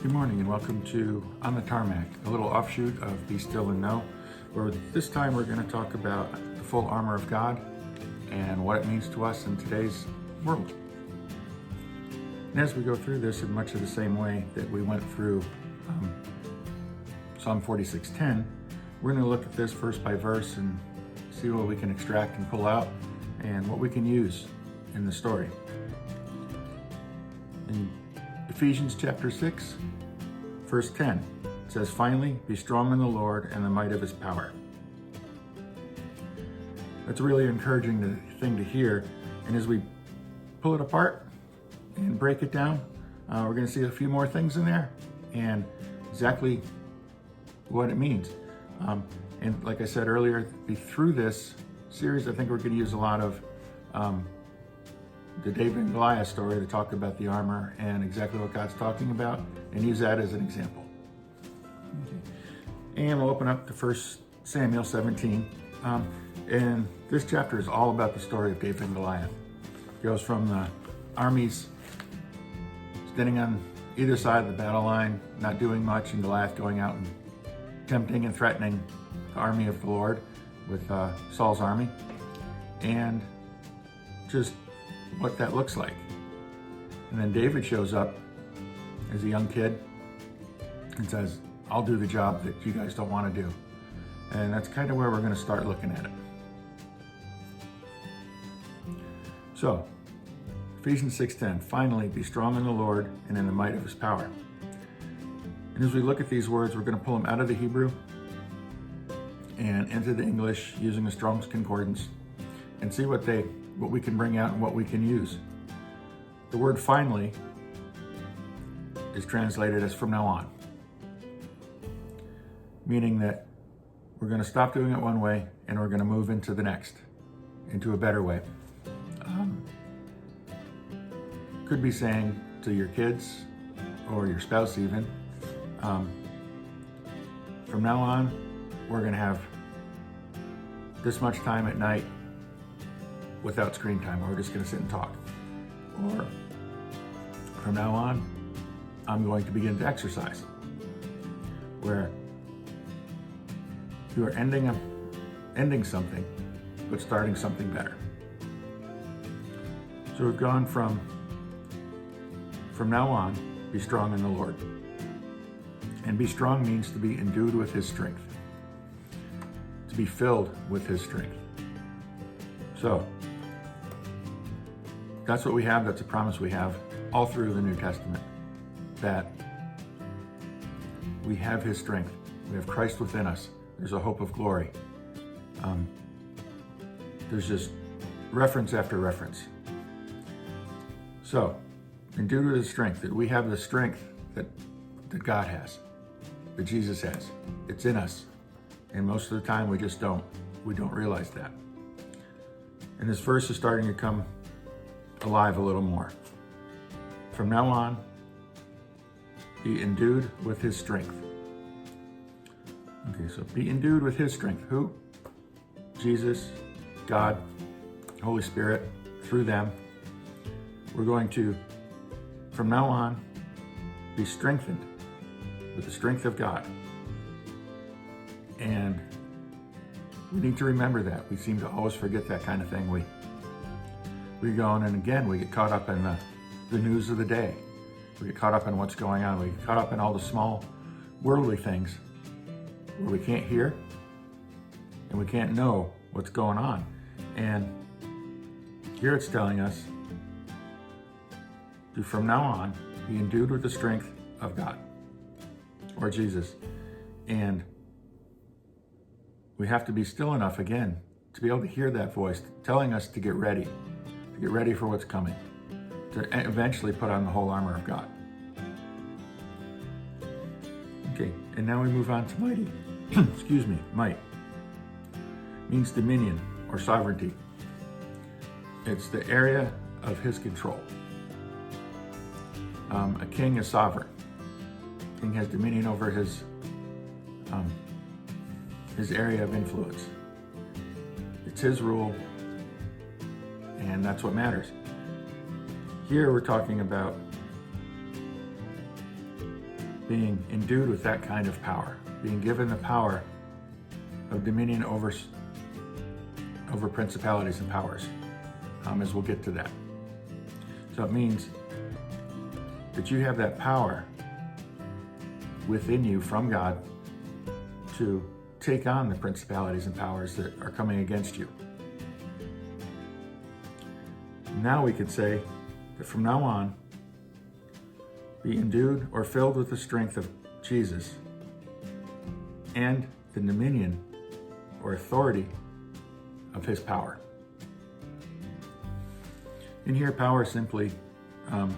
Good morning and welcome to On the Tarmac, a little offshoot of Be Still and Know, where this time we're going to talk about the full armor of God and what it means to us in today's world. And as we go through this in much of the same way that we went through Psalm 46:10, we're going to look at this verse by verse and see what we can extract and pull out and what we can use in the story. In Ephesians chapter 6, verse 10, it says, "Finally, be strong in the Lord and the might of his power." That's a really encouraging thing to hear. And as we pull it apart and break it down, we're going to see a few more things in there and exactly what it means. And like I said earlier, through this series, I think we're going to use a lot of the David and Goliath story to talk about the armor and exactly what God's talking about, and use that as an example. Okay. And we'll open up to 1 Samuel 17. And this chapter is all about the story of David and Goliath. It goes from the armies standing on either side of the battle line, not doing much, and Goliath going out and tempting and threatening the army of the Lord with Saul's army, and just what that looks like. And then David shows up as a young kid and says, "I'll do the job that you guys don't want to do." And that's kind of where we're going to start looking at it. So, Ephesians 6:10, "Finally, be strong in the Lord and in the might of his power." And as we look at these words, we're going to pull them out of the Hebrew and into the English using the Strong's Concordance and see what we can bring out and what we can use. The word "finally" is translated as "from now on," meaning that we're going to stop doing it one way and we're going to move into the next, into a better way. Could be saying to your kids or your spouse even, from now on, we're going to have this much time at night without screen time. We're just going to sit and talk. Or from now on, I'm going to begin to exercise, where you are ending something, but starting something better. So we've gone from now on, be strong in the Lord. And be strong means to be endued with his strength, to be filled with his strength. So that's what we have. That's a promise we have all through the New Testament, that we have his strength. We have Christ within us. There's a hope of glory. There's just reference after reference. So, endued with his strength, that we have the strength that God has, that Jesus has. It's in us. And most of the time we just don't realize that. And this verse is starting to come alive a little more. From now on, be endued with his strength. Okay, so be endued with his strength. Who? Jesus, God, Holy Spirit, through them. We're going to, from now on, be strengthened with the strength of God. And we need to remember that. We seem to always forget that kind of thing. We go on, and again, we get caught up in the news of the day. We get caught up in what's going on. We get caught up in all the small worldly things where we can't hear and we can't know what's going on. And here it's telling us to, from now on, be endued with the strength of God or Jesus. And we have to be still enough, again, to be able to hear that voice telling us to get ready for what's coming, to eventually put on the whole armor of God. Okay, and now we move on to mighty. Excuse me, might. Means dominion or sovereignty. It's the area of his control. A king is sovereign. A king has dominion over his area of influence. It's his rule, and that's what matters. Here we're talking about being endued with that kind of power, being given the power of dominion over principalities and powers, as we'll get to that. So it means that you have that power within you from God to take on the principalities and powers that are coming against you. Now we could say that from now on, be endued or filled with the strength of Jesus and the dominion or authority of his power. In here, power simply, I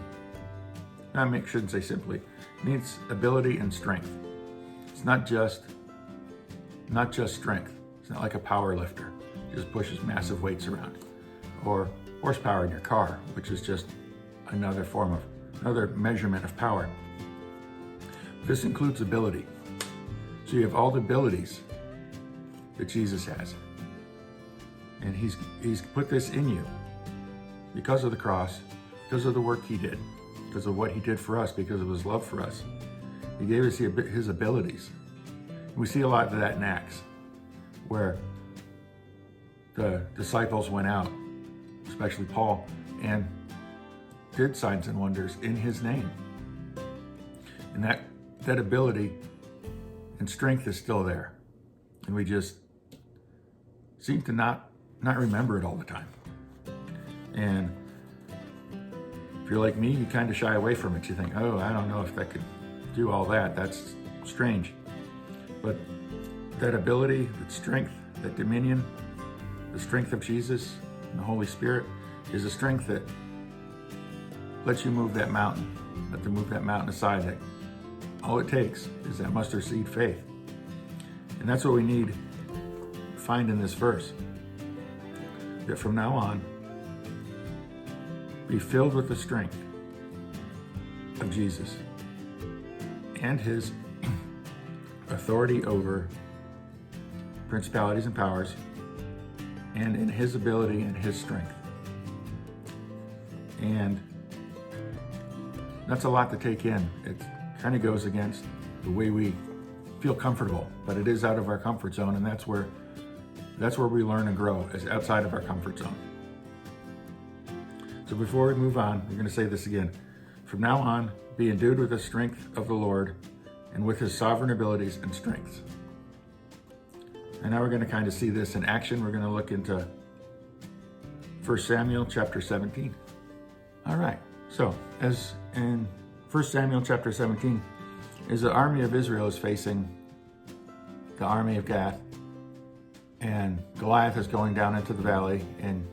shouldn't say simply, means ability and strength. It's not just strength. It's not like a power lifter, it just pushes massive weights around. Or horsepower in your car, which is just another measurement of power. This includes ability. So you have all the abilities that Jesus has. And he's put this in you because of the cross, because of the work he did, because of what he did for us, because of his love for us. He gave us his abilities. We see a lot of that in Acts, where the disciples went out, especially Paul, and did signs and wonders in his name. And that ability and strength is still there. And we just seem to not remember it all the time. And if you're like me, you kind of shy away from it. You think, oh, I don't know if that could do all that. That's strange. But that ability, that strength, that dominion, the strength of Jesus and the Holy Spirit is a strength that lets you move that mountain. Let them move that mountain aside. That all it takes is that mustard seed faith. And that's what we need to find in this verse. That from now on, be filled with the strength of Jesus and his authority over principalities and powers, and in his ability and his strength. And that's a lot to take in. It kind of goes against the way we feel comfortable, but it is out of our comfort zone, and that's where we learn and grow, is outside of our comfort zone. So before we move on, we're going to say this again. From now on, be endued with the strength of the Lord and with his sovereign abilities and strengths. And now we're going to kind of see this in action. We're going to look into 1 Samuel chapter 17. All right. So as in 1 Samuel chapter 17, as the army of Israel is facing the army of Gath, and Goliath is going down into the valley and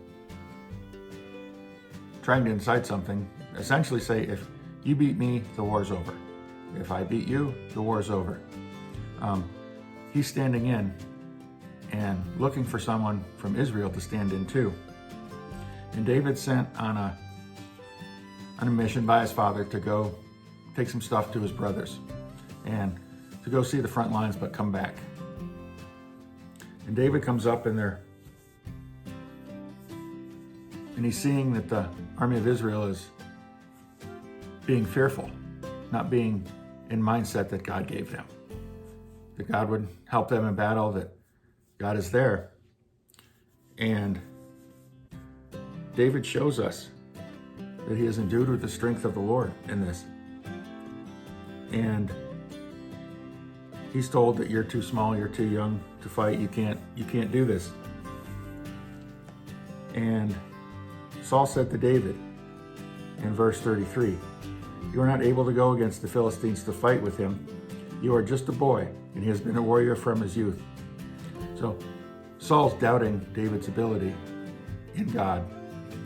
trying to incite something, essentially say, if you beat me, the war's over. If I beat you, the war's over. He's standing in and looking for someone from Israel to stand in too. And David sent on a mission by his father to go take some stuff to his brothers and to go see the front lines, but come back. And David comes up in there, and he's seeing that the army of Israel is being fearful, not being in mindset that God gave them, that God would help them in battle, that God is there. And David shows us that he is endued with the strength of the Lord in this. And he's told that you're too small, you're too young to fight, you can't do this. And Saul said to David in verse 33, you are not able to go against the Philistines to fight with him. You are just a boy, and he has been a warrior from his youth. So Saul's doubting David's ability in God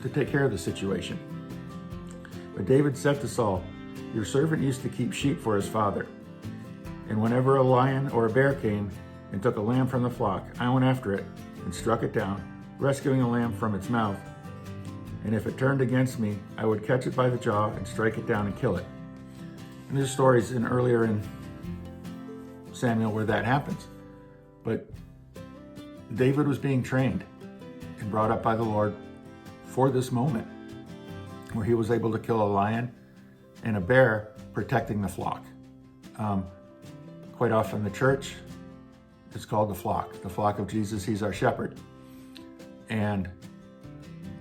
to take care of the situation. But David said to Saul, your servant used to keep sheep for his father. And whenever a lion or a bear came and took a lamb from the flock, I went after it and struck it down, rescuing a lamb from its mouth. And if it turned against me, I would catch it by the jaw and strike it down and kill it. And there's stories earlier in Samuel where that happens. But David was being trained and brought up by the Lord for this moment, where he was able to kill a lion and a bear protecting the flock. Quite often the church is called the flock of Jesus. He's our shepherd. And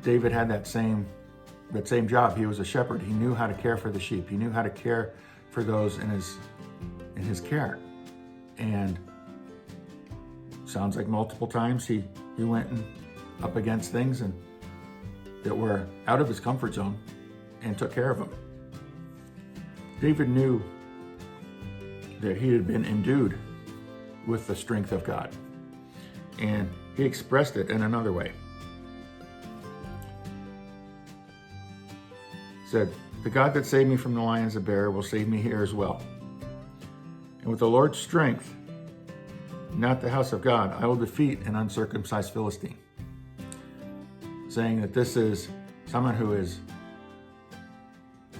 David had that same job. He was a shepherd. He knew how to care for the sheep. He knew how to care for those in his care. And sounds like multiple times he went up against things that were out of his comfort zone and took care of them. David knew that he had been endued with the strength of God, and he expressed it in another way. He said, "The God that saved me from the lions and bear will save me here as well. And with the Lord's strength, not the house of God, I will defeat an uncircumcised Philistine." Saying that this is someone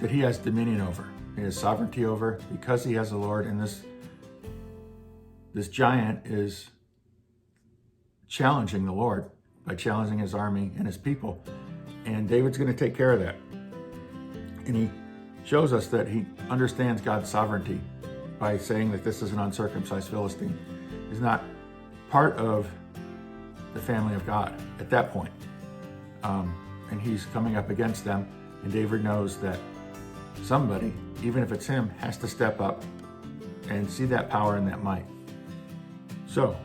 that he has dominion over. He has sovereignty over, because he has the Lord, and this giant is challenging the Lord by challenging his army and his people. And David's going to take care of that. And he shows us that he understands God's sovereignty by saying that this is an uncircumcised Philistine. He's not part of the family of God at that point. And he's coming up against them, and David knows that somebody, even if it's him, has to step up and see that power and that might. So,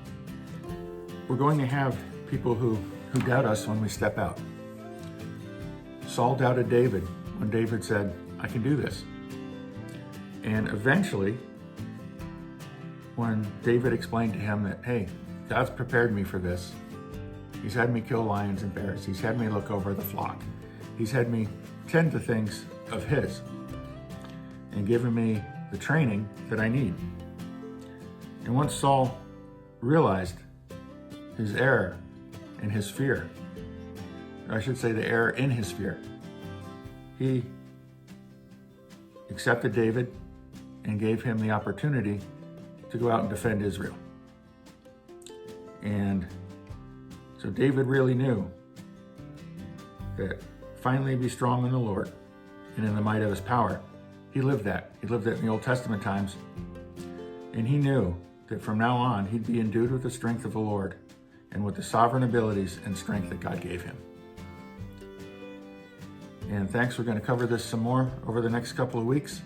we're going to have people who doubt us when we step out. Saul doubted David when David said, "I can do this." And eventually, when David explained to him that, hey, God's prepared me for this. He's had me kill lions and bears. He's had me look over the flock. He's had me tend to things of his and given me the training that I need. And once Saul realized his error and his fear, or I should say the error in his fear, he accepted David and gave him the opportunity to go out and defend Israel. And so David really knew that finally be strong in the Lord and in the might of his power. He lived that. He lived that in the Old Testament times. And he knew that from now on, he'd be endued with the strength of the Lord and with the sovereign abilities and strength that God gave him. And thanks, we're going to cover this some more over the next couple of weeks.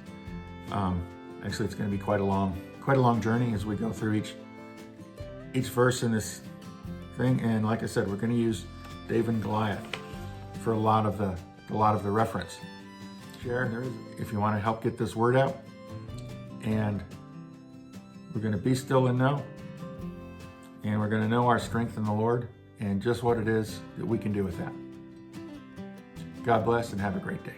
Actually, it's going to be quite a long journey as we go through each verse in this thing. And like I said, we're going to use David and Goliath for a lot of the reference. Share if you want to help get this word out. And we're going to be still and know. And we're going to know our strength in the Lord and just what it is that we can do with that. God bless and have a great day.